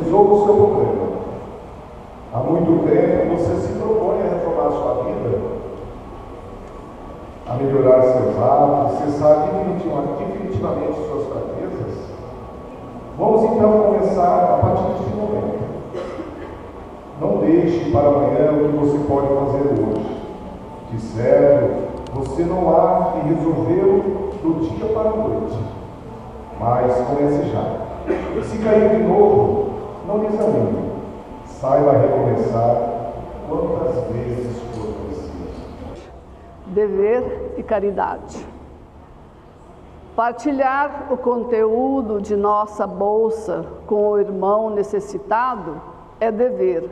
resolva o seu problema. Há muito tempo você se propõe a retomar sua vida, a melhorar seus hábitos, cessar definitivamente suas fraquezas. Vamos então começar a partir deste momento. Não deixe para amanhã o que você pode fazer hoje. De certo, você não há que resolvê-lo do dia para a noite. Mas comece já. E se cair de novo, não desanime. Saiba recomeçar quantas vezes for preciso. Dever e caridade. Partilhar o conteúdo de nossa bolsa com o irmão necessitado é dever,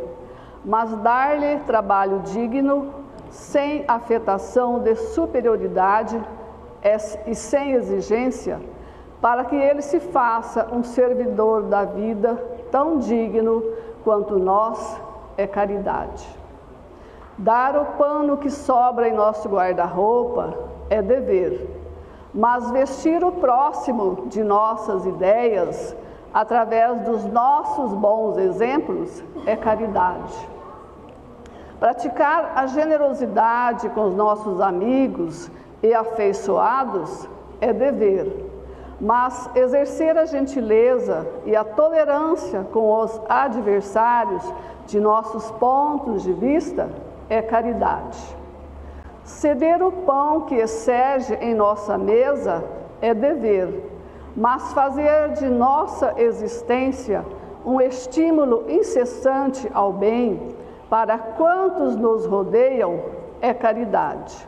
mas dar-lhe trabalho digno, sem afetação de superioridade e sem exigência, para que ele se faça um servidor da vida tão digno quanto nós, é caridade. Dar o pano que sobra em nosso guarda-roupa é dever, mas vestir o próximo de nossas ideias, através dos nossos bons exemplos, é caridade. Praticar a generosidade com os nossos amigos e afeiçoados é dever, mas exercer a gentileza e a tolerância com os adversários de nossos pontos de vista é caridade. Ceder o pão que excede em nossa mesa é dever, mas fazer de nossa existência um estímulo incessante ao bem para quantos nos rodeiam é caridade.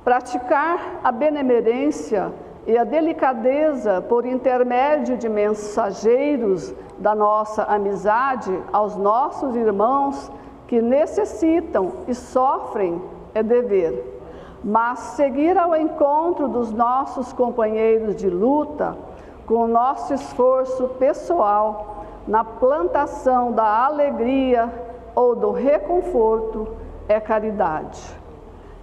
Praticar a benemerência e a delicadeza por intermédio de mensageiros da nossa amizade aos nossos irmãos que necessitam e sofrem é dever, mas seguir ao encontro dos nossos companheiros de luta com o nosso esforço pessoal na plantação da alegria ou do reconforto é caridade.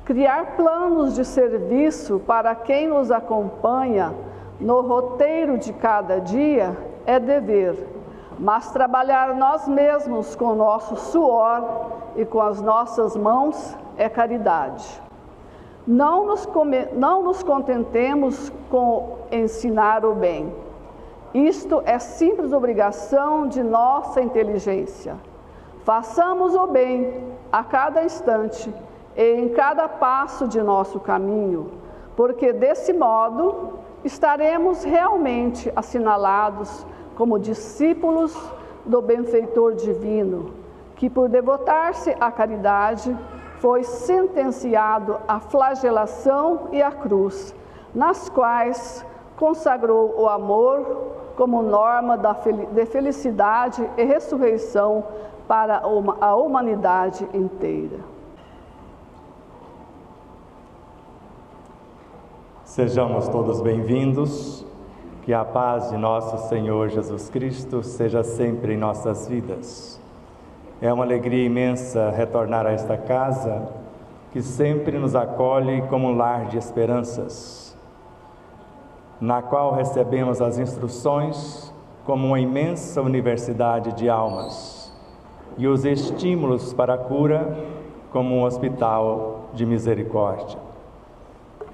Criar planos de serviço para quem nos acompanha no roteiro de cada dia é dever, mas trabalhar nós mesmos com o nosso suor e com as nossas mãos é caridade. Não nos contentemos com ensinar o bem. Isto é simples obrigação de nossa inteligência. Façamos o bem a cada instante e em cada passo de nosso caminho, porque desse modo estaremos realmente assinalados como discípulos do benfeitor divino, que por devotar-se à caridade foi sentenciado à flagelação e à cruz, nas quais consagrou o amor como norma de felicidade e ressurreição para a humanidade inteira. Sejamos todos bem-vindos, que a paz de nosso Senhor Jesus Cristo seja sempre em nossas vidas. É uma alegria imensa retornar a esta casa, que sempre nos acolhe como um lar de esperanças, na qual recebemos as instruções como uma imensa universidade de almas, e os estímulos para a cura como um hospital de misericórdia.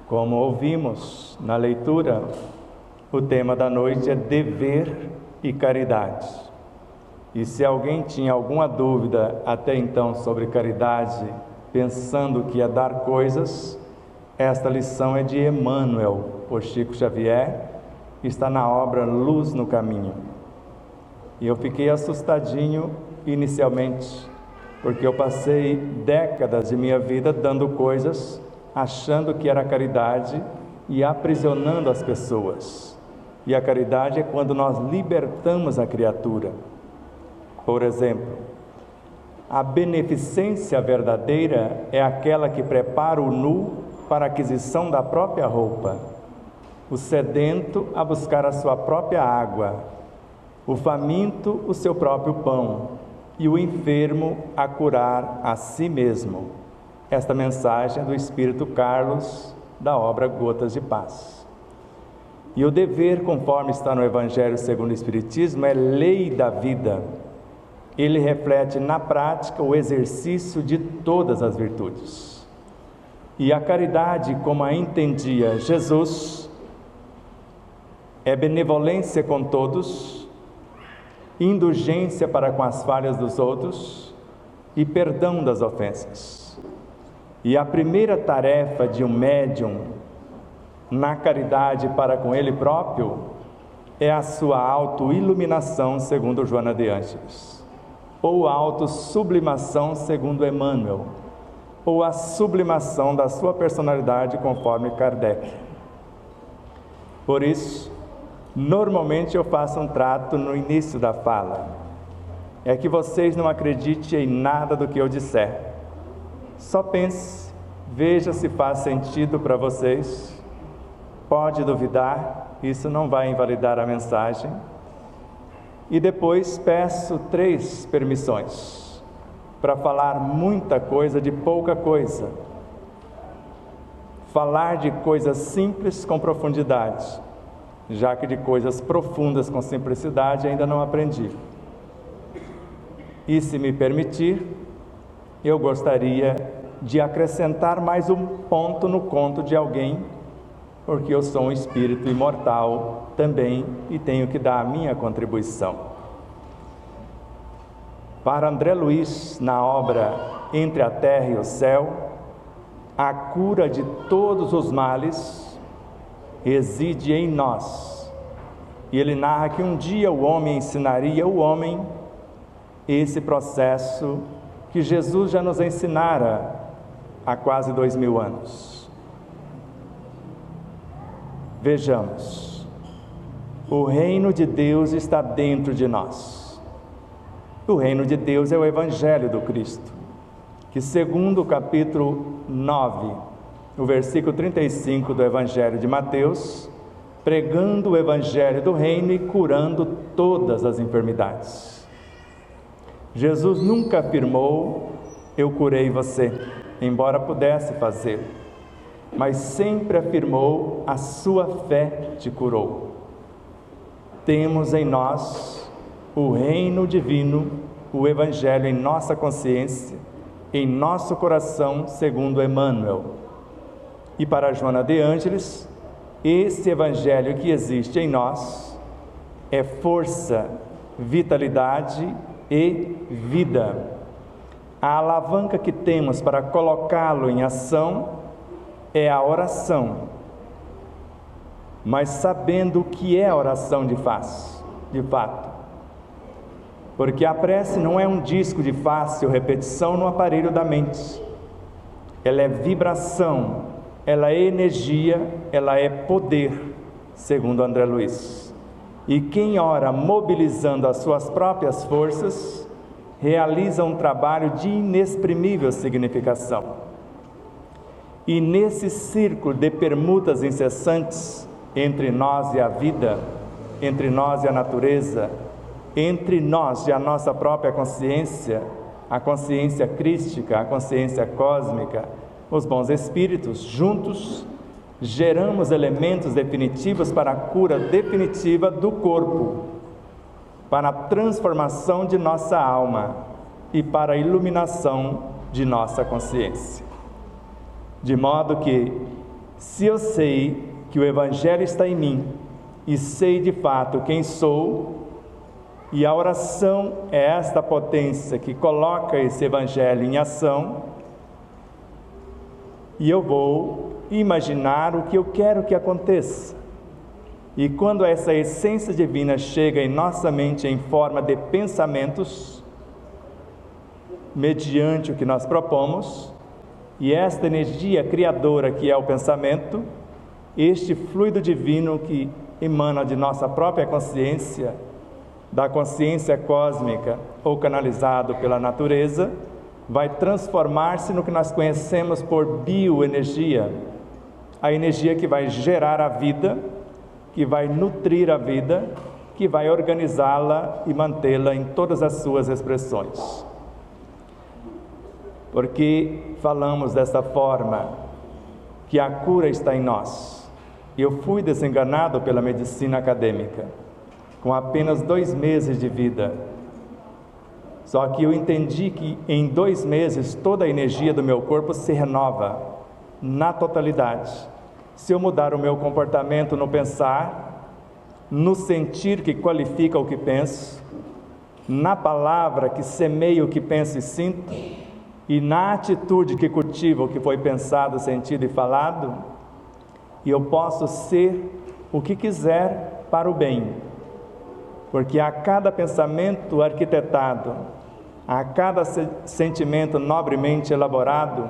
Como ouvimos na leitura, o tema da noite é dever e caridade. E se alguém tinha alguma dúvida até então sobre caridade, pensando que ia dar coisas, esta lição é de Emmanuel, por Chico Xavier, que está na obra Luz no Caminho. E eu fiquei assustadinho inicialmente, porque eu passei décadas de minha vida dando coisas, achando que era caridade e aprisionando as pessoas. E a caridade é quando nós libertamos a criatura. Por exemplo, a beneficência verdadeira é aquela que prepara o nu para a aquisição da própria roupa, o sedento a buscar a sua própria água, o faminto o seu próprio pão e o enfermo a curar a si mesmo. Esta mensagem é do Espírito Carlos, da obra Gotas de Paz. E o dever, conforme está no Evangelho segundo o Espiritismo, é lei da vida. ele reflete na prática o exercício de todas as virtudes. E a caridade, como a entendia Jesus, é benevolência com todos, indulgência para com as falhas dos outros e perdão das ofensas. E a primeira tarefa de um médium na caridade para com ele próprio é a sua autoiluminação, segundo Joana de Ângeles, ou a autossublimação, segundo Emmanuel, ou a sublimação da sua personalidade, conforme Kardec. Por isso, normalmente eu faço um trato no início da fala. É que vocês não acreditem em nada do que eu disser. Só pense, veja se faz sentido para vocês. Pode duvidar, isso não vai invalidar a mensagem. E depois peço 3 permissões para falar muita coisa de pouca coisa. Falar de coisas simples com profundidade, já que de coisas profundas com simplicidade ainda não aprendi. E se me permitir, eu gostaria de acrescentar mais um ponto no conto de alguém, porque eu sou um espírito imortal também e tenho que dar a minha contribuição. Para André Luiz, na obra Entre a Terra e o Céu, a cura de todos os males reside em nós. E ele narra que um dia o homem ensinaria o homem esse processo que Jesus já nos ensinara há quase 2000 anos. Vejamos, o reino de Deus está dentro de nós. O reino de Deus é o Evangelho do Cristo, que segundo o capítulo 9, o versículo 35 do Evangelho de Mateus, pregando o Evangelho do reino e curando todas as enfermidades. Jesus nunca afirmou, eu curei você, embora pudesse fazer, mas sempre afirmou, a sua fé te curou. Temos em nós o reino divino, o Evangelho em nossa consciência, em nosso coração, segundo Emmanuel. E para Joana de Ângeles, esse Evangelho que existe em nós é força, vitalidade e vida. A alavanca que temos para colocá-lo em ação é a oração, mas sabendo o que é a oração de fato. Porque a prece não é um disco de fácil repetição no aparelho da mente. Ela é vibração, ela é energia, ela é poder, segundo André Luiz. E quem ora mobilizando as suas próprias forças, realiza um trabalho de inexprimível significação. E nesse círculo de permutas incessantes entre nós e a vida, entre nós e a natureza, entre nós e a nossa própria consciência, a consciência crística, a consciência cósmica, os bons espíritos, juntos, geramos elementos definitivos para a cura definitiva do corpo, para a transformação de nossa alma e para a iluminação de nossa consciência. De modo que, se eu sei que o Evangelho está em mim e sei de fato quem sou, e a oração é esta potência que coloca esse Evangelho em ação, e eu vou imaginar o que eu quero que aconteça. E quando essa essência divina chega em nossa mente em forma de pensamentos, mediante o que nós propomos, e esta energia criadora que é o pensamento, este fluido divino que emana de nossa própria consciência, da consciência cósmica ou canalizado pela natureza, vai transformar-se no que nós conhecemos por bioenergia, a energia que vai gerar a vida, que vai nutrir a vida, que vai organizá-la e mantê-la em todas as suas expressões. Porque falamos dessa forma, que a cura está em nós. Eu fui desenganado pela medicina acadêmica, com apenas 2 meses de vida. Só que eu entendi que em 2 meses toda a energia do meu corpo se renova na totalidade. Se eu mudar o meu comportamento no pensar, no sentir que qualifica o que penso, na palavra que semeia o que penso e sinto, e na atitude que cultiva o que foi pensado, sentido e falado, e eu posso ser o que quiser para o bem, porque a cada pensamento arquitetado, a cada sentimento nobremente elaborado,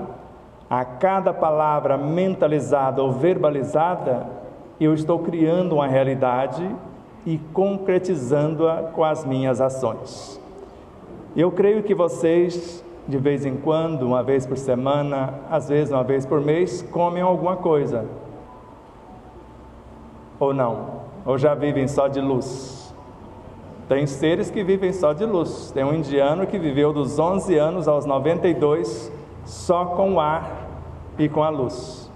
a cada palavra mentalizada ou verbalizada, eu estou criando uma realidade e concretizando-a com as minhas ações. Eu creio que vocês, de vez em quando, uma vez por semana, às vezes uma vez por mês, comem alguma coisa. Ou não? Ou já vivem só de luz? Tem seres que vivem só de luz. Tem um indiano que viveu dos 11 anos aos 92 só com o ar e com a luz.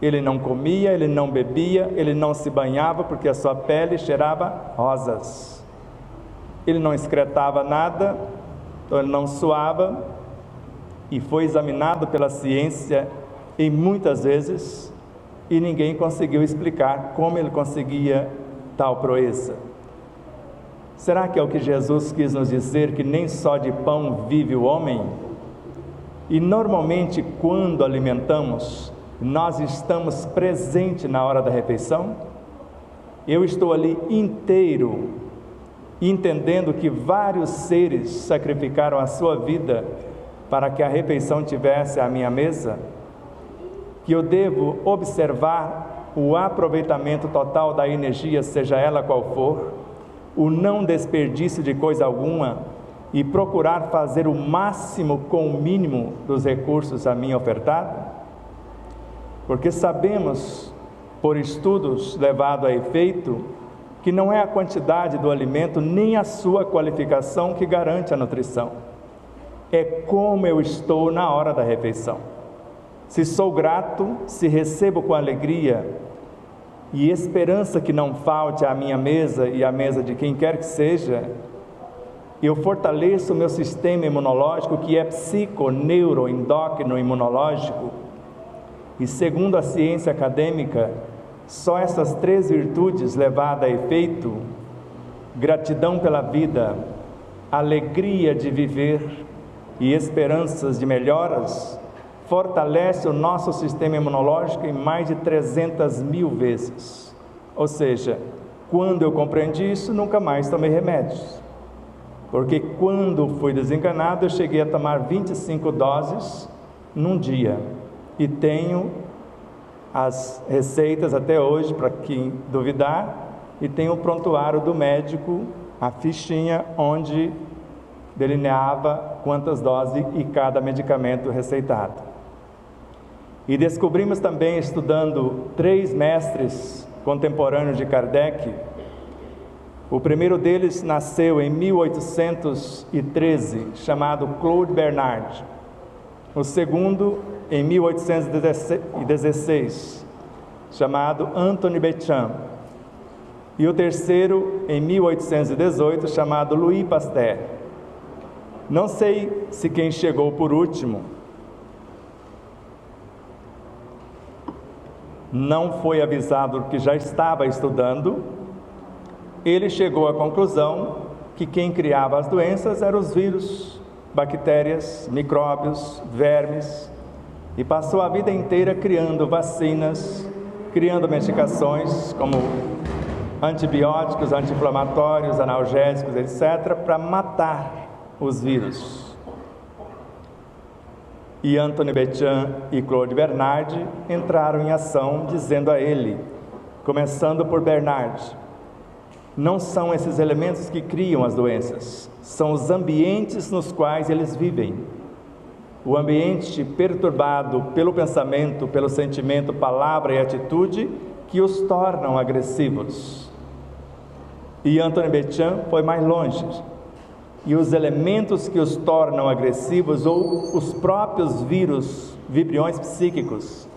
Ele não comia, ele não bebia, ele não se banhava porque a sua pele cheirava rosas. Ele não excretava nada, então ele não suava, e foi examinado pela ciência e muitas vezes, e ninguém conseguiu explicar como ele conseguia tal proeza. Será que é o que Jesus quis nos dizer, que nem só de pão vive o homem? E normalmente quando alimentamos, nós estamos presentes na hora da refeição? Eu estou ali inteiro, entendendo que vários seres sacrificaram a sua vida para que a refeição tivesse à minha mesa? Que eu devo observar o aproveitamento total da energia, seja ela qual for, o não desperdício de coisa alguma e procurar fazer o máximo com o mínimo dos recursos a mim ofertado? Porque sabemos, por estudos levados a efeito, que não é a quantidade do alimento nem a sua qualificação que garante a nutrição. É como eu estou na hora da refeição. Se sou grato, se recebo com alegria e esperança que não falte à minha mesa e à mesa de quem quer que seja, eu fortaleço o meu sistema imunológico, que é psico, neuro, endócrino, imunológico. E segundo a ciência acadêmica, só essas 3 virtudes levadas a efeito, gratidão pela vida, alegria de viver e esperanças de melhoras, fortalece o nosso sistema imunológico em mais de 300.000 vezes. Ou seja, quando eu compreendi isso, nunca mais tomei remédios. Porque quando fui desenganado, eu cheguei a tomar 25 doses num dia. E tenho as receitas até hoje, para quem duvidar, e tenho o prontuário do médico, a fichinha onde delineava quantas doses e cada medicamento receitado. E descobrimos também, estudando 3 mestres contemporâneos de Kardec, o primeiro deles nasceu em 1813, chamado Claude Bernard. O segundo, em 1816, chamado Anthony Béchamp. E o terceiro, em 1818, chamado Louis Pasteur. Não sei se quem chegou por último não foi avisado que já estava estudando. Ele chegou à conclusão que quem criava as doenças eram os vírus, bactérias, micróbios, vermes, e passou a vida inteira criando vacinas, criando medicações como antibióticos, anti-inflamatórios, analgésicos, etc., para matar os vírus. E Anthony Béchamp e Claude Bernard entraram em ação, dizendo a ele, começando por Bernard: não são esses elementos que criam as doenças, são os ambientes nos quais eles vivem. O ambiente perturbado pelo pensamento, pelo sentimento, palavra e atitude que os tornam agressivos. E Anthony Béchamp foi mais longe. E os elementos que os tornam agressivos, ou os próprios vírus, vibriões psíquicos,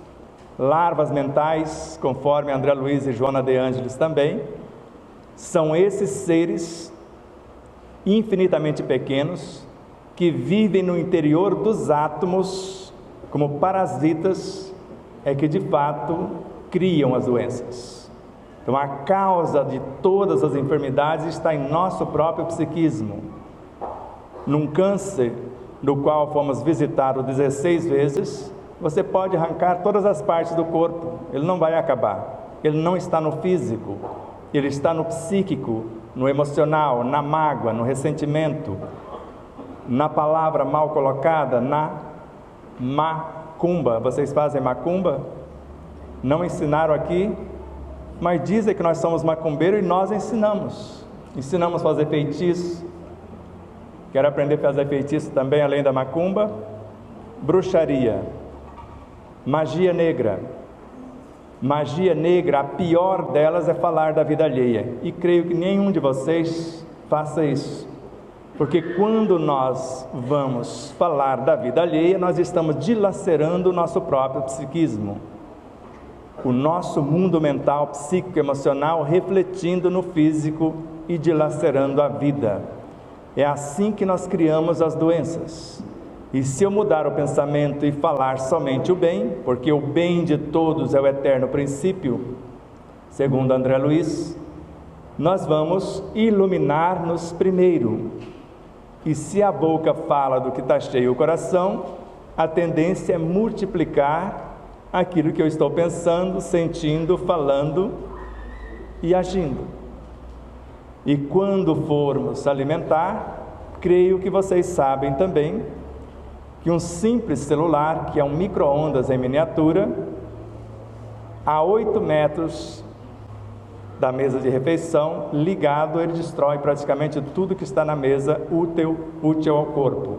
larvas mentais, conforme André Luiz e Joana de Ângeles também, são esses seres infinitamente pequenos, que vivem no interior dos átomos, como parasitas, é que de fato criam as doenças. Então a causa de todas as enfermidades está em nosso próprio psiquismo. Num câncer, do qual fomos visitados 16 vezes, você pode arrancar todas as partes do corpo, ele não vai acabar. Ele não está no físico, ele está no psíquico, no emocional, na mágoa, no ressentimento, na palavra mal colocada, na macumba. Vocês fazem macumba? Não ensinaram aqui, mas dizem que nós somos macumbeiros e nós ensinamos. Ensinamos a fazer feitiço. Quero aprender a fazer feitiço também, além da macumba. Bruxaria, magia negra. Magia negra, a pior delas é falar da vida alheia. E creio que nenhum de vocês faça isso. Porque quando nós vamos falar da vida alheia, nós estamos dilacerando o nosso próprio psiquismo. O nosso mundo mental, psíquico, emocional, refletindo no físico e dilacerando a vida. É assim que nós criamos as doenças. E se eu mudar o pensamento e falar somente o bem, porque o bem de todos é o eterno princípio, segundo André Luiz, nós vamos iluminar-nos primeiro. E se a boca fala do que está cheio o coração, a tendência é multiplicar aquilo que eu estou pensando, sentindo, falando e agindo. E quando formos alimentar, creio que vocês sabem também que um simples celular, que é um micro-ondas em miniatura, a 8 metros da mesa de refeição, ligado, ele destrói praticamente tudo que está na mesa útil ao corpo.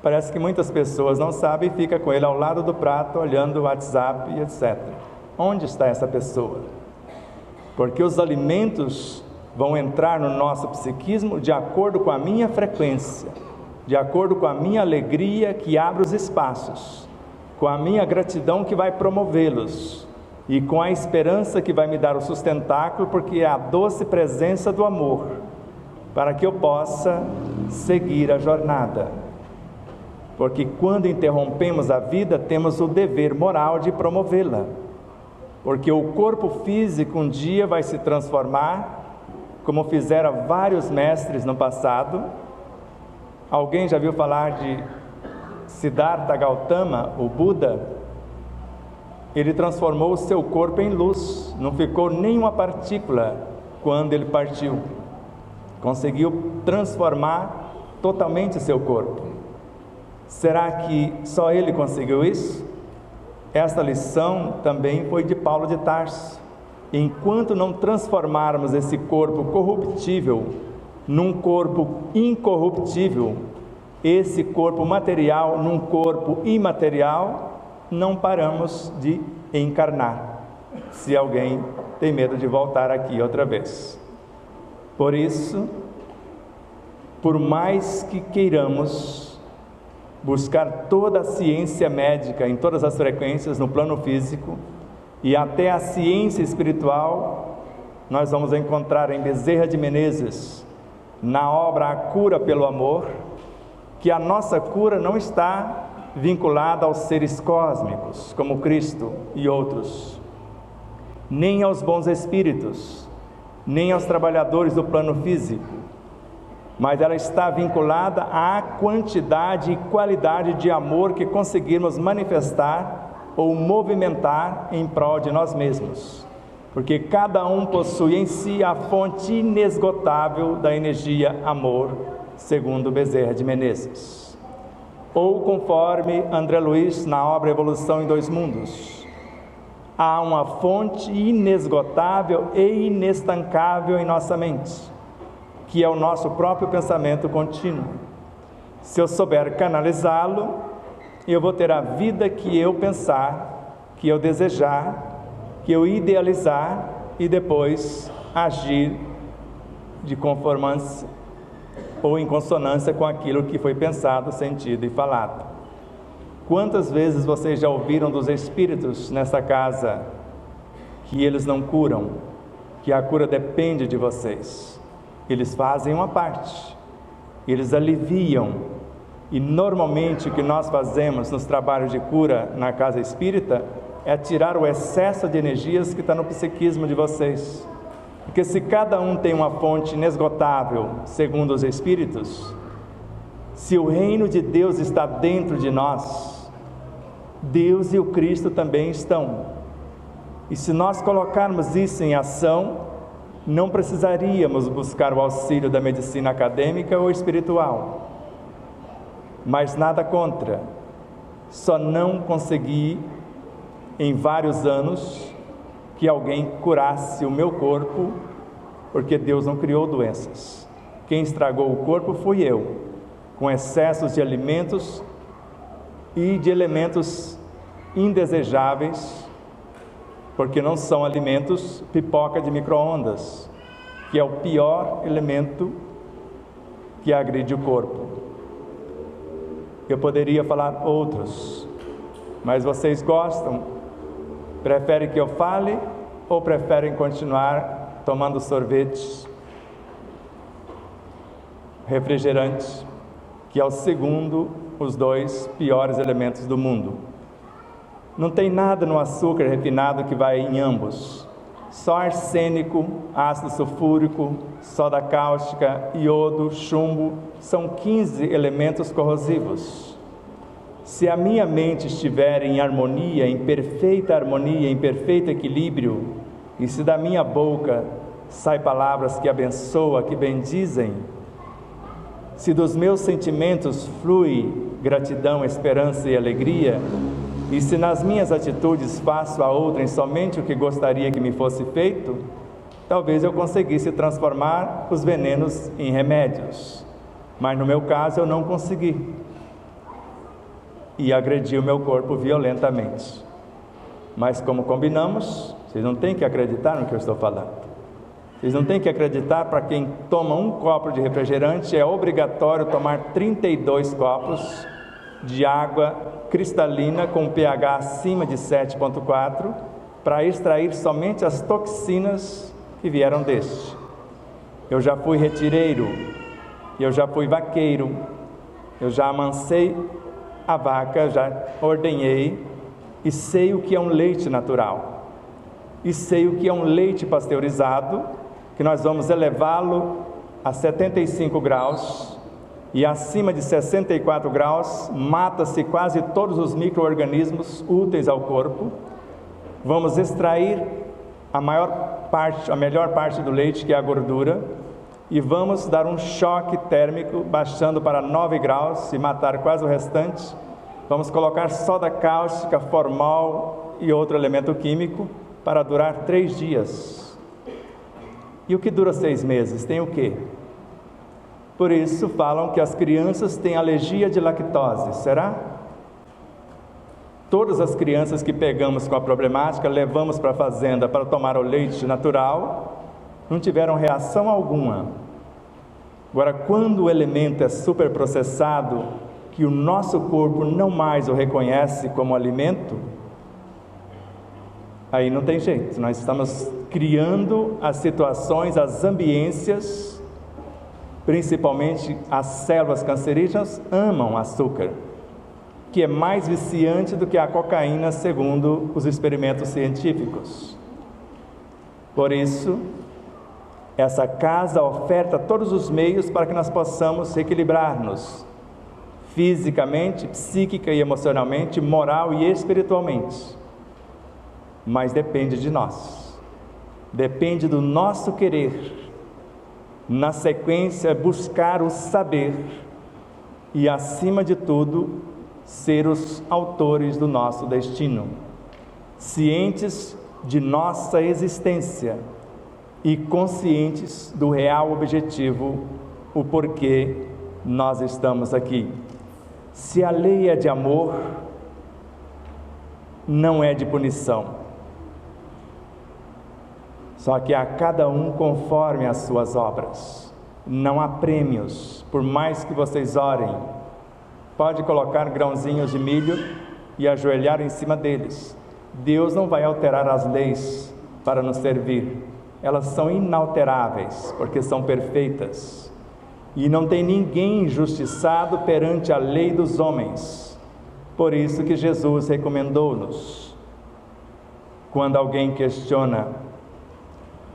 Parece que muitas pessoas não sabem e ficam com ele ao lado do prato, olhando o WhatsApp e etc. Onde está essa pessoa? Porque os alimentos vão entrar no nosso psiquismo de acordo com a minha frequência, de acordo com a minha alegria que abre os espaços, com a minha gratidão que vai promovê-los e com a esperança que vai me dar o sustentáculo, porque é a doce presença do amor, para que eu possa seguir a jornada. Porque quando interrompemos a vida, temos o dever moral de promovê-la. Porque o corpo físico um dia vai se transformar, como fizeram vários mestres no passado. Alguém já viu falar de Siddhartha Gautama, o Buda? Ele transformou o seu corpo em luz, não ficou nenhuma partícula quando ele partiu. Conseguiu transformar totalmente o seu corpo. Será que só ele conseguiu isso? Esta lição também foi de Paulo de Tarso. Enquanto não transformarmos esse corpo corruptível num corpo incorruptível, esse corpo material num corpo imaterial, não paramos de encarnar, se alguém tem medo de voltar aqui outra vez. Por isso, por mais que queiramos buscar toda a ciência médica em todas as frequências no plano físico e até a ciência espiritual, nós vamos encontrar em Bezerra de Menezes, na obra A Cura pelo Amor, que a nossa cura não está vinculada aos seres cósmicos, como Cristo e outros, nem aos bons espíritos, nem aos trabalhadores do plano físico, mas ela está vinculada à quantidade e qualidade de amor que conseguirmos manifestar ou movimentar em prol de nós mesmos, porque cada um possui em si a fonte inesgotável da energia amor, segundo Bezerra de Menezes. Ou conforme André Luiz na obra Evolução em Dois Mundos, há uma fonte inesgotável e inestancável em nossa mente, que é o nosso próprio pensamento contínuo. Se eu souber canalizá-lo, eu vou ter a vida que eu pensar, que eu desejar, que eu idealizar e depois agir de conformância ou em consonância com aquilo que foi pensado, sentido e falado. Quantas vezes vocês já ouviram dos espíritos nessa casa que eles não curam, que a cura depende de vocês? eles fazem uma parte, eles aliviam. E normalmente o que nós fazemos nos trabalhos de cura na casa espírita é tirar o excesso de energias que está no psiquismo de vocês. Porque se cada um tem uma fonte inesgotável, segundo os espíritos, se o reino de Deus está dentro de nós, Deus e o Cristo também estão. E se nós colocarmos isso em ação, não precisaríamos buscar o auxílio da medicina acadêmica ou espiritual. Mas nada contra, só não consegui em vários anos que alguém curasse o meu corpo, porque Deus não criou doenças. Quem estragou o corpo fui eu, com excessos de alimentos e de elementos indesejáveis, porque não são alimentos pipoca de micro-ondas, que é o pior elemento que agride o corpo. Eu poderia falar outros, mas vocês gostam? Preferem que eu fale ou preferem continuar tomando sorvete, refrigerante, que é o segundo, os dois piores elementos do mundo? Não tem nada no açúcar refinado que vai em ambos. Só arsênico, ácido sulfúrico, soda cáustica, iodo, chumbo, são 15 elementos corrosivos. Se a minha mente estiver em harmonia, em perfeita harmonia, em perfeito equilíbrio, e se da minha boca saem palavras que abençoam, que bendizem, se dos meus sentimentos flui gratidão, esperança e alegria, e se nas minhas atitudes faço a outrem somente o que gostaria que me fosse feito, talvez eu conseguisse transformar os venenos em remédios. Mas no meu caso eu não consegui. E agredi o meu corpo violentamente. Mas como combinamos, vocês não têm que acreditar no que eu estou falando. Vocês não têm que acreditar. Para quem toma um copo de refrigerante, é obrigatório tomar 32 copos de água cristalina com pH acima de 7,4 para extrair somente as toxinas que vieram deste. Eu já fui retireiro, eu já fui vaqueiro, eu já amancei a vaca, já ordenhei e sei o que é um leite natural. E sei o que é um leite pasteurizado, que nós vamos elevá-lo a 75 graus e acima de 64 graus mata-se quase todos os micro-organismos úteis ao corpo. Vamos extrair a melhor parte do leite, que é a gordura, e vamos dar um choque térmico, baixando para 9 graus e matar quase o restante. Vamos colocar soda cáustica, formol e outro elemento químico para durar 3 dias. E o que dura 6 meses? Tem o quê? Por isso falam que as crianças têm alergia de lactose. Será? Todas as crianças que pegamos com a problemática, levamos para a fazenda para tomar o leite natural, não tiveram reação alguma. Agora, quando o elemento é superprocessado, que o nosso corpo não mais o reconhece como alimento, aí não tem jeito. Nós estamos criando as situações, as ambiências. Principalmente as células cancerígenas amam açúcar, que é mais viciante do que a cocaína, segundo os experimentos científicos. Por isso, essa casa oferta todos os meios para que nós possamos equilibrar-nos fisicamente, psíquica e emocionalmente, moral e espiritualmente. Mas depende de nós, depende do nosso querer. Na sequência, buscar o saber e, acima de tudo, ser os autores do nosso destino, cientes de nossa existência e conscientes do real objetivo, o porquê nós estamos aqui. Se a lei é de amor, não é de punição. Só que a cada um conforme as suas obras. Não há prêmios, por mais que vocês orem. Pode colocar grãozinhos de milho e ajoelhar em cima deles. Deus não vai alterar as leis para nos servir. elas são inalteráveis, porque são perfeitas. E não tem ninguém injustiçado perante a lei dos homens. Por isso que Jesus recomendou-nos. Quando alguém questiona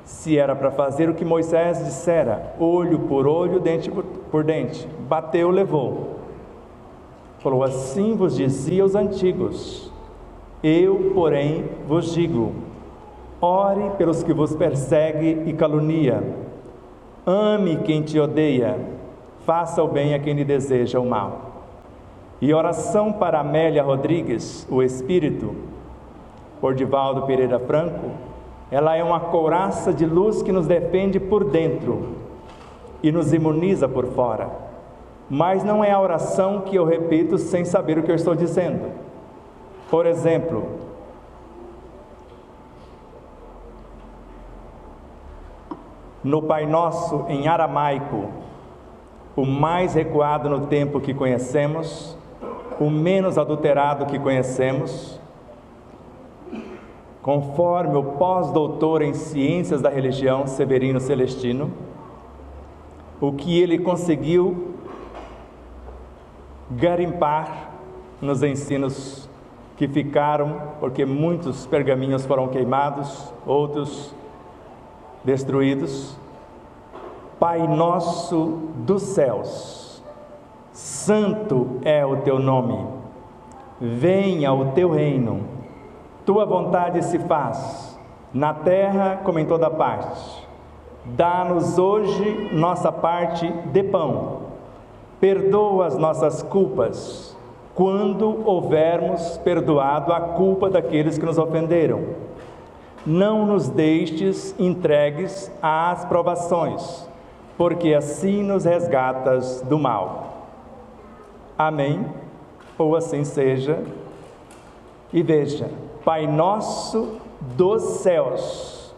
se era para fazer o que Moisés dissera, olho por olho, dente por dente, bateu, levou. Falou, assim vos dizia os antigos, eu, porém, vos digo, ore pelos que vos persegue e calunia, ame quem te odeia, faça o bem a quem lhe deseja o mal. E oração para Amélia Rodrigues, o Espírito, por Divaldo Pereira Franco, ela é uma couraça de luz que nos defende por dentro e nos imuniza por fora. Mas não é a oração que eu repito sem saber o que eu estou dizendo. Por exemplo, no Pai Nosso em aramaico, o mais recuado no tempo que conhecemos, o menos adulterado que conhecemos, conforme o pós-doutor em ciências da religião, Severino Celestino, o que ele conseguiu garimpar nos ensinos que ficaram, porque muitos pergaminhos foram queimados, outros destruídos. Pai nosso dos céus, santo é o teu nome, venha o teu reino, tua vontade se faz, na terra como em toda parte. Dá-nos hoje nossa parte de pão, perdoa as nossas culpas, quando houvermos perdoado a culpa daqueles que nos ofenderam. Não nos deixes entregues às provações, porque assim nos resgatas do mal. Amém? Ou assim seja. E veja, Pai nosso dos céus.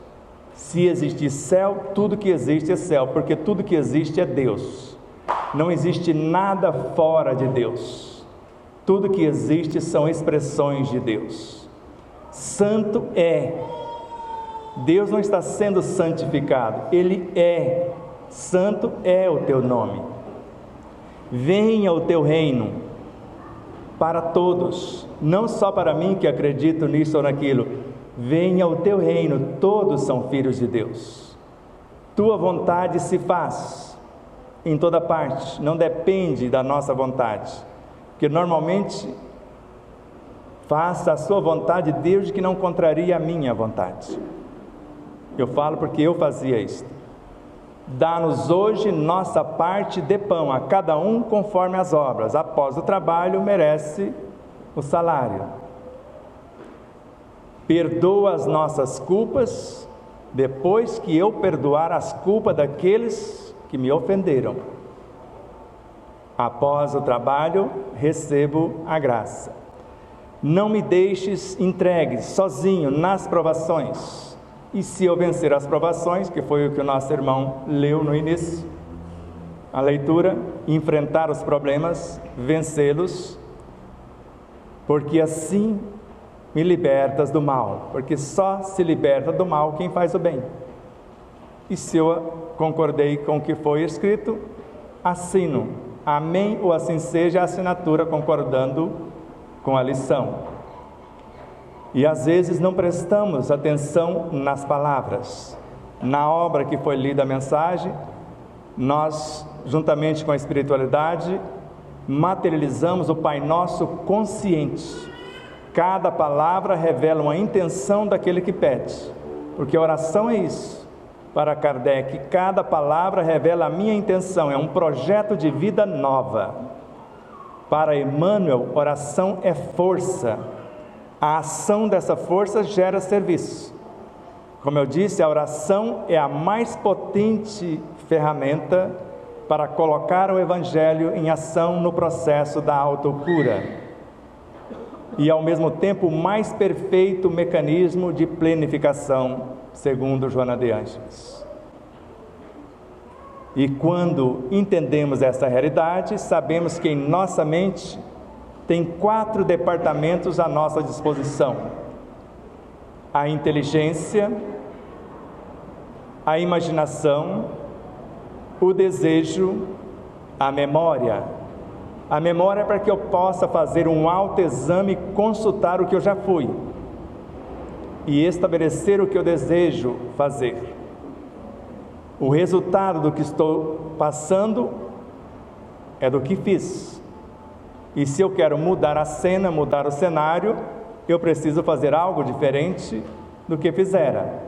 Se existe céu, tudo que existe é céu, porque tudo que existe é Deus. Não existe nada fora de Deus. Tudo que existe são expressões de Deus. Santo é. Deus não está sendo santificado, Ele é. Santo é o teu nome. Venha o teu reino para todos, não só para mim que acredito nisso ou naquilo. Venha o teu reino, todos são filhos de Deus. Tua vontade se faz em toda parte, não depende da nossa vontade, porque normalmente faça a sua vontade desde que não contraria a minha vontade. Eu falo porque eu fazia isso. Dá-nos hoje nossa parte de pão, a cada um conforme as obras. Após o trabalho, merece o salário. Perdoa as nossas culpas, depois que eu perdoar as culpas daqueles que me ofenderam. Após o trabalho, recebo a graça. Não me deixes entregue sozinho nas provações. E se eu vencer as provações, que foi o que o nosso irmão leu no início, a leitura, enfrentar os problemas, vencê-los, porque assim me libertas do mal, porque só se liberta do mal quem faz o bem. E se eu concordei com o que foi escrito, assino, amém, ou assim seja a assinatura, concordando com a lição. E às vezes não prestamos atenção nas palavras. Na obra que foi lida a mensagem, nós, juntamente com a espiritualidade, materializamos o Pai Nosso consciente. Cada palavra revela uma intenção daquele que pede, porque a oração é isso. Para Kardec, cada palavra revela a minha intenção, é um projeto de vida nova. Para Emmanuel, oração é força. A ação dessa força gera serviço. Como eu disse, a oração é a mais potente ferramenta para colocar o Evangelho em ação no processo da autocura. E ao mesmo tempo o mais perfeito mecanismo de plenificação, segundo Joana de Ângeles. E quando entendemos essa realidade, sabemos que em nossa mente tem 4 departamentos à nossa disposição: a inteligência, a imaginação, o desejo, a memória. A memória é para que eu possa fazer um autoexame e consultar o que eu já fui e estabelecer o que eu desejo fazer. O resultado do que estou passando é do que fiz. E se eu quero mudar a cena, mudar o cenário, eu preciso fazer algo diferente do que fizera.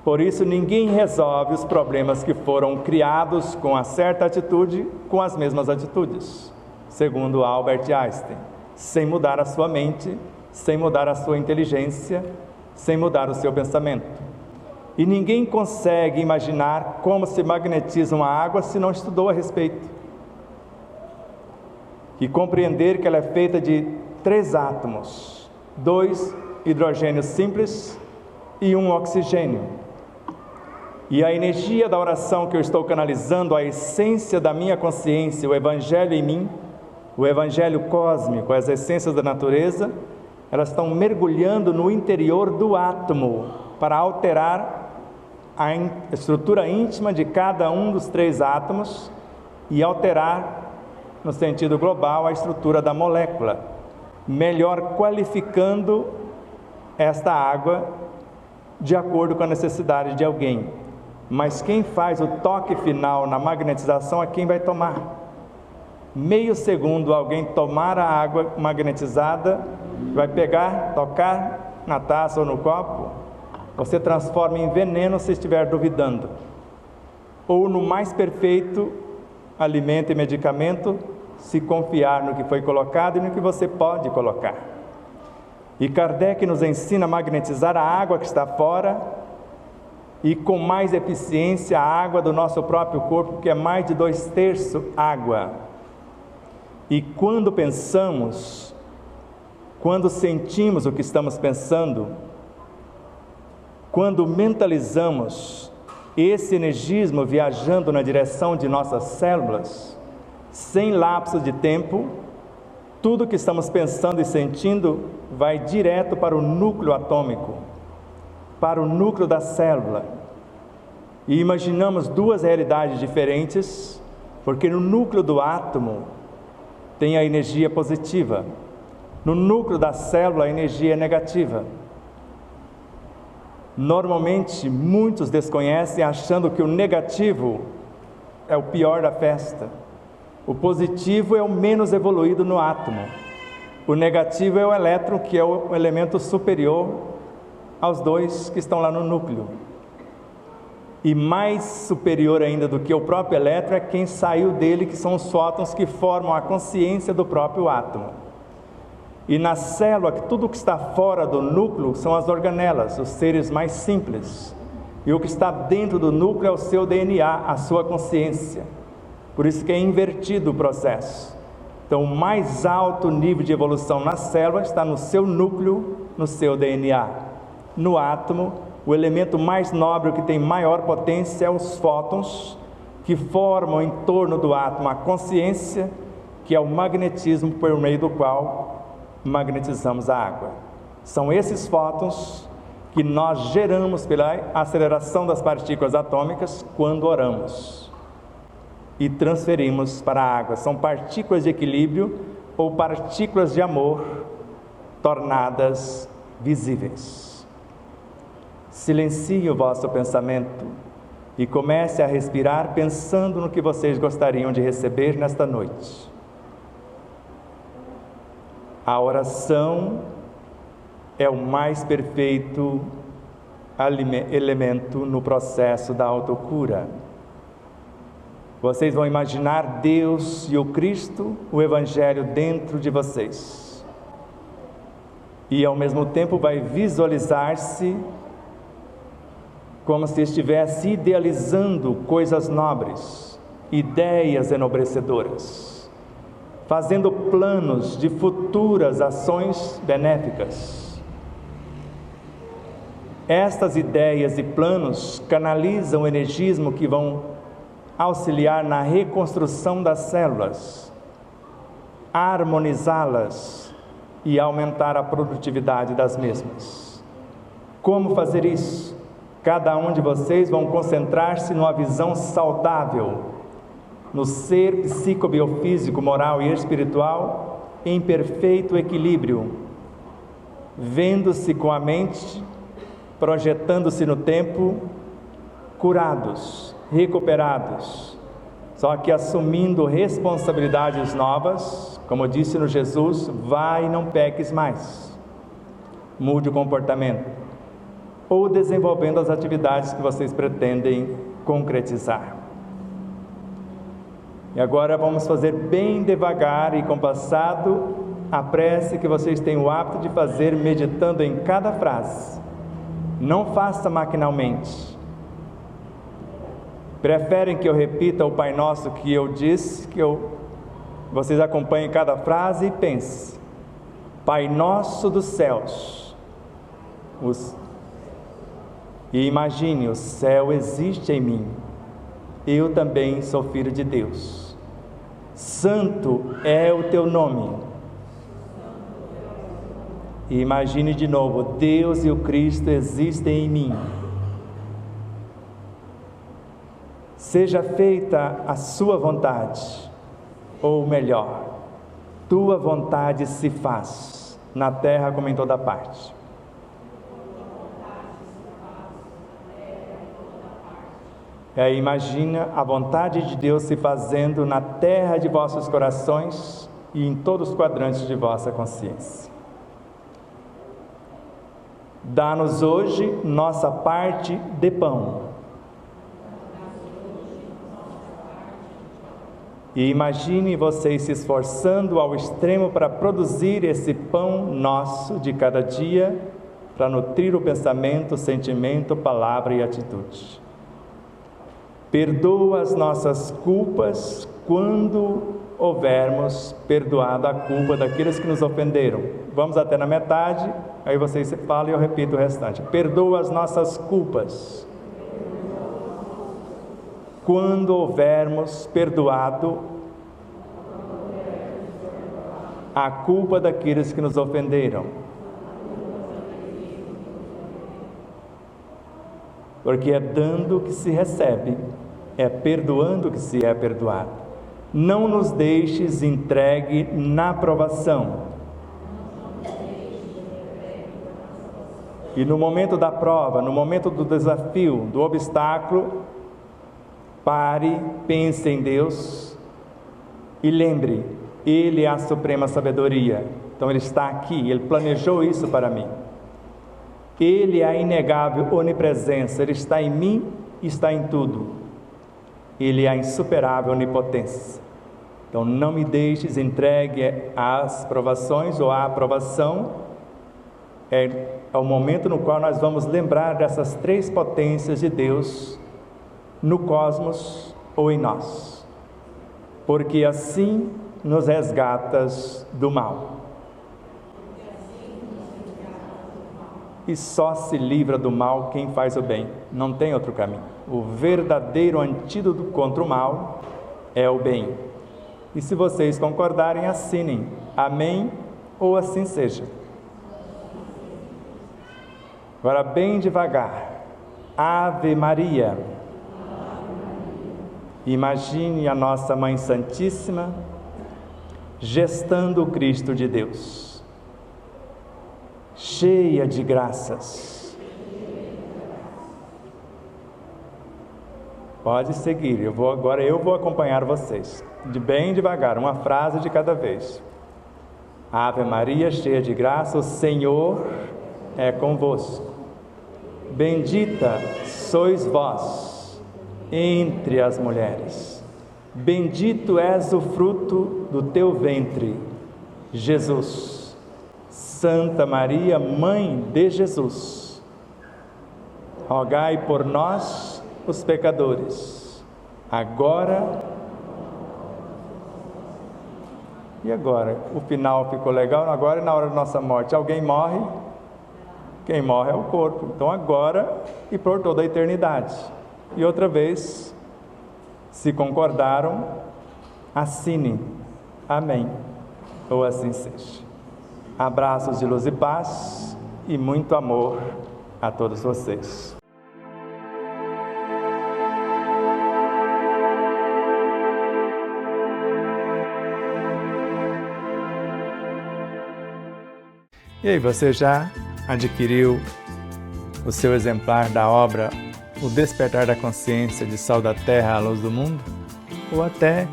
Por isso, ninguém resolve os problemas que foram criados com a certa atitude, com as mesmas atitudes, segundo Albert Einstein, sem mudar a sua mente, sem mudar a sua inteligência, sem mudar o seu pensamento. E ninguém consegue imaginar como se magnetiza uma água se não estudou a respeito. E compreender que ela é feita de 3 átomos, 2 hidrogênios simples e 1 oxigênio. E a energia da oração que eu estou canalizando, a essência da minha consciência, o Evangelho em mim, o Evangelho cósmico, as essências da natureza, elas estão mergulhando no interior do átomo para alterar a estrutura íntima de cada um dos 3 átomos e alterar, no sentido global, a estrutura da molécula, melhor qualificando esta água de acordo com a necessidade de alguém. Mas quem faz o toque final na magnetização é quem vai tomar. Meio segundo alguém tomar a água magnetizada, vai pegar, tocar na taça ou no copo, você transforma em veneno se estiver duvidando. Ou no mais perfeito alimento e medicamento, se confiar no que foi colocado e no que você pode colocar. E Kardec nos ensina a magnetizar a água que está fora e com mais eficiência a água do nosso próprio corpo, que é mais de 2/3 água. E quando pensamos, quando sentimos o que estamos pensando, quando mentalizamos esse energismo viajando na direção de nossas células, sem lapso de tempo, tudo que estamos pensando e sentindo vai direto para o núcleo atômico, para o núcleo da célula. E imaginamos 2 realidades diferentes, porque no núcleo do átomo tem a energia positiva, no núcleo da célula a energia é negativa. Normalmente, muitos desconhecem achando que o negativo é o pior da festa. O positivo é o menos evoluído no átomo. O negativo é o elétron, que é o elemento superior aos 2 que estão lá no núcleo. E mais superior ainda do que o próprio elétron é quem saiu dele, que são os fótons que formam a consciência do próprio átomo. E na célula, tudo que está fora do núcleo são as organelas, os seres mais simples. E o que está dentro do núcleo é o seu DNA, a sua consciência. Por isso que é invertido o processo. Então, o mais alto nível de evolução na célula está no seu núcleo, no seu DNA. No átomo, o elemento mais nobre, que tem maior potência, é os fótons, que formam em torno do átomo a consciência, que é o magnetismo por meio do qual magnetizamos a água. São esses fótons que nós geramos pela aceleração das partículas atômicas quando oramos e transferimos para a água. São partículas de equilíbrio ou partículas de amor tornadas visíveis. Silencie o vosso pensamento e comece a respirar pensando no que vocês gostariam de receber nesta noite. A oração é o mais perfeito elemento no processo da autocura. Vocês vão imaginar Deus e o Cristo, o Evangelho dentro de vocês. E ao mesmo tempo vai visualizar-se como se estivesse idealizando coisas nobres, ideias enobrecedoras, fazendo planos de futuras ações benéficas. Estas ideias e planos canalizam o energismo que vão auxiliar na reconstrução das células, harmonizá-las e aumentar a produtividade das mesmas. Como fazer isso? Cada um de vocês vão concentrar-se numa visão saudável, no ser psicobiofísico, moral e espiritual em perfeito equilíbrio, vendo-se com a mente, projetando-se no tempo, curados, recuperados, só que assumindo responsabilidades novas, como disse no Jesus: vai e não peques mais, mude o comportamento, ou desenvolvendo as atividades que vocês pretendem concretizar. E agora vamos fazer bem devagar e compassado a prece que vocês têm o hábito de fazer meditando em cada frase. Não faça maquinalmente. Preferem que eu repita o Pai Nosso que eu disse, vocês acompanhem cada frase e pensem: Pai Nosso dos céus. E imagine, o céu existe em mim. Eu também sou filho de Deus. Santo é o teu nome. E imagine de novo: Deus e o Cristo existem em mim. Seja feita a sua vontade, ou melhor, tua vontade se faz, na terra como em toda parte. Imagina a vontade de Deus se fazendo na terra de vossos corações e em todos os quadrantes de vossa consciência. Dá-nos hoje nossa parte de pão. E imagine vocês se esforçando ao extremo para produzir esse pão nosso de cada dia, para nutrir o pensamento, sentimento, palavra e atitude. Perdoa as nossas culpas quando houvermos perdoado a culpa daqueles que nos ofenderam. Vamos até na metade, aí vocês falam e eu repito o restante. Perdoa as nossas culpas quando houvermos perdoado a culpa daqueles que nos ofenderam. Porque é dando que se recebe, é perdoando que se é perdoado. Não nos deixes entregue na provação. E no momento da prova, no momento do desafio, do obstáculo, pare, pense em Deus e lembre: Ele é a suprema sabedoria. Então Ele está aqui, Ele planejou isso para mim. Ele é a inegável onipresença, Ele está em mim e está em tudo. Ele é a insuperável onipotência. Então não me deixes entregue às provações ou à aprovação. É o momento no qual nós vamos lembrar dessas três potências de Deus no cosmos ou em nós. Porque assim nos resgatas do mal. E só se livra do mal quem faz o bem, não tem outro caminho. O verdadeiro antídoto contra o mal é o bem. E se vocês concordarem, assinem. Amém ou assim seja. Agora bem devagar. Ave Maria. Imagine a nossa Mãe Santíssima gestando o Cristo de Deus, cheia de graças. Pode seguir, eu vou acompanhar vocês, de bem devagar, uma frase de cada vez. Ave Maria, cheia de graça, o Senhor é convosco. Bendita sois vós entre as mulheres. Bendito és o fruto do teu ventre, Jesus. Santa Maria, Mãe de Jesus, rogai por nós, os pecadores, agora e agora. O final ficou legal, agora e na hora da nossa morte. Alguém morre, quem morre é o corpo. Então agora e por toda a eternidade. E outra vez, se concordaram, assinem. Amém. Ou assim seja. Abraços de luz e paz e muito amor a todos vocês. E aí, você já adquiriu o seu exemplar da obra O Despertar da Consciência de Sal da Terra à Luz do Mundo? Ou até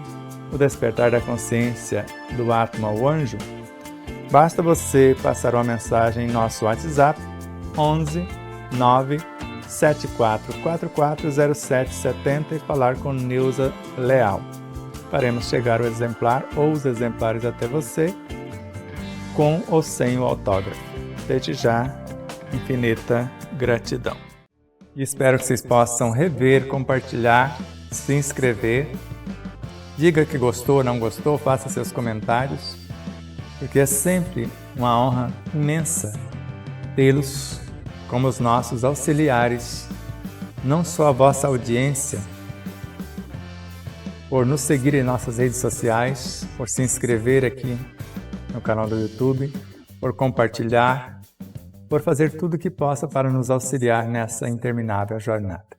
O Despertar da Consciência do Atma ao Anjo? Basta você passar uma mensagem em nosso WhatsApp 11 9 74440770 e falar com Neuza Leal. Faremos chegar o exemplar ou os exemplares até você, com ou sem o autógrafo. Desde já, infinita gratidão. E espero que vocês possam rever, compartilhar, se inscrever. Diga que gostou ou não gostou, faça seus comentários, porque é sempre uma honra imensa tê-los como os nossos auxiliares, não só a vossa audiência, por nos seguir em nossas redes sociais, por se inscrever aqui no canal do YouTube, por compartilhar, por fazer tudo o que possa para nos auxiliar nessa interminável jornada.